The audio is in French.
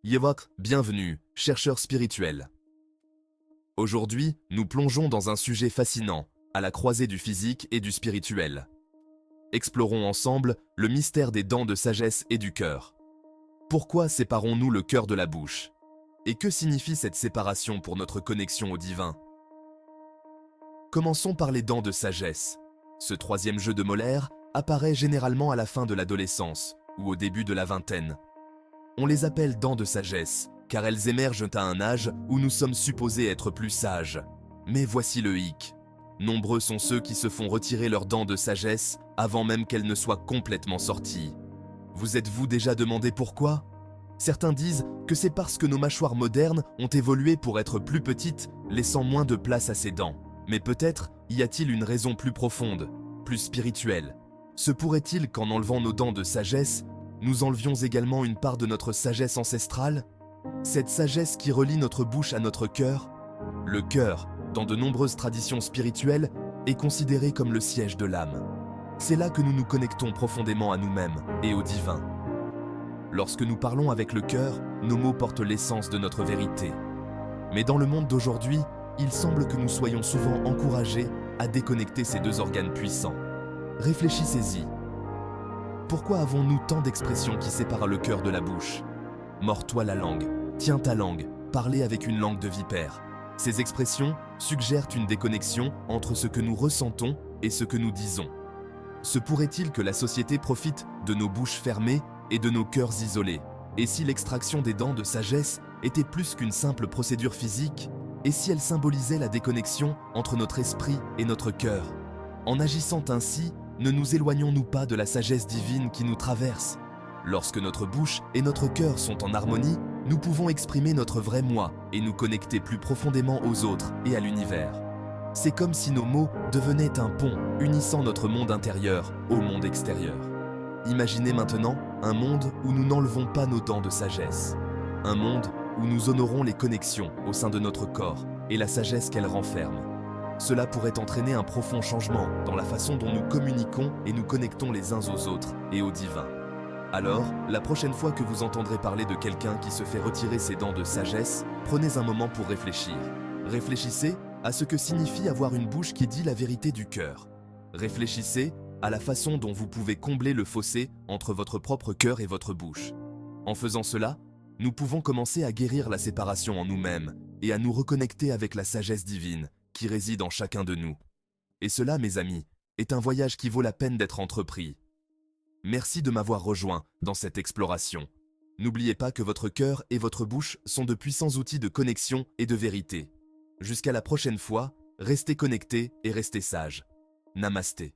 Yevok, bienvenue, chercheur spirituel. Aujourd'hui, nous plongeons dans un sujet fascinant, à la croisée du physique et du spirituel. Explorons ensemble le mystère des dents de sagesse et du cœur. Pourquoi séparons-nous le cœur de la bouche? Et que signifie cette séparation pour notre connexion au divin? Commençons par les dents de sagesse. Ce troisième jeu de molaires apparaît généralement à la fin de l'adolescence ou au début de la vingtaine. On les appelle dents de sagesse, car elles émergent à un âge où nous sommes supposés être plus sages. Mais voici le hic. Nombreux sont ceux qui se font retirer leurs dents de sagesse avant même qu'elles ne soient complètement sorties. Vous êtes-vous déjà demandé pourquoi? Certains disent que c'est parce que nos mâchoires modernes ont évolué pour être plus petites, laissant moins de place à ces dents. Mais peut-être y a-t-il une raison plus profonde, plus spirituelle. Se pourrait-il qu'en enlevant nos dents de sagesse, nous enlevions également une part de notre sagesse ancestrale? Cette sagesse qui relie notre bouche à notre cœur? Le cœur, dans de nombreuses traditions spirituelles, est considéré comme le siège de l'âme. C'est là que nous nous connectons profondément à nous-mêmes et au divin. Lorsque nous parlons avec le cœur, nos mots portent l'essence de notre vérité. Mais dans le monde d'aujourd'hui, il semble que nous soyons souvent encouragés à déconnecter ces deux organes puissants. Réfléchissez-y. Pourquoi avons-nous tant d'expressions qui séparent le cœur de la bouche? Mords-toi la langue, tiens ta langue, parlez avec une langue de vipère. Ces expressions suggèrent une déconnexion entre ce que nous ressentons et ce que nous disons. Se pourrait-il que la société profite de nos bouches fermées et de nos cœurs isolés? Et si l'extraction des dents de sagesse était plus qu'une simple procédure physique? Et si elle symbolisait la déconnexion entre notre esprit et notre cœur? En agissant ainsi, ne nous éloignons-nous pas de la sagesse divine qui nous traverse? Lorsque notre bouche et notre cœur sont en harmonie, nous pouvons exprimer notre vrai moi et nous connecter plus profondément aux autres et à l'univers. C'est comme si nos mots devenaient un pont unissant notre monde intérieur au monde extérieur. Imaginez maintenant un monde où nous n'enlevons pas nos dents de sagesse. Un monde où nous honorons les connexions au sein de notre corps et la sagesse qu'elles renferment. Cela pourrait entraîner un profond changement dans la façon dont nous communiquons et nous connectons les uns aux autres et au divin. Alors, la prochaine fois que vous entendrez parler de quelqu'un qui se fait retirer ses dents de sagesse, prenez un moment pour réfléchir. Réfléchissez à ce que signifie avoir une bouche qui dit la vérité du cœur. Réfléchissez à la façon dont vous pouvez combler le fossé entre votre propre cœur et votre bouche. En faisant cela, nous pouvons commencer à guérir la séparation en nous-mêmes et à nous reconnecter avec la sagesse divine qui réside en chacun de nous. Et cela, mes amis, est un voyage qui vaut la peine d'être entrepris. Merci de m'avoir rejoint dans cette exploration. N'oubliez pas que votre cœur et votre bouche sont de puissants outils de connexion et de vérité. Jusqu'à la prochaine fois, restez connectés et restez sages. Namasté.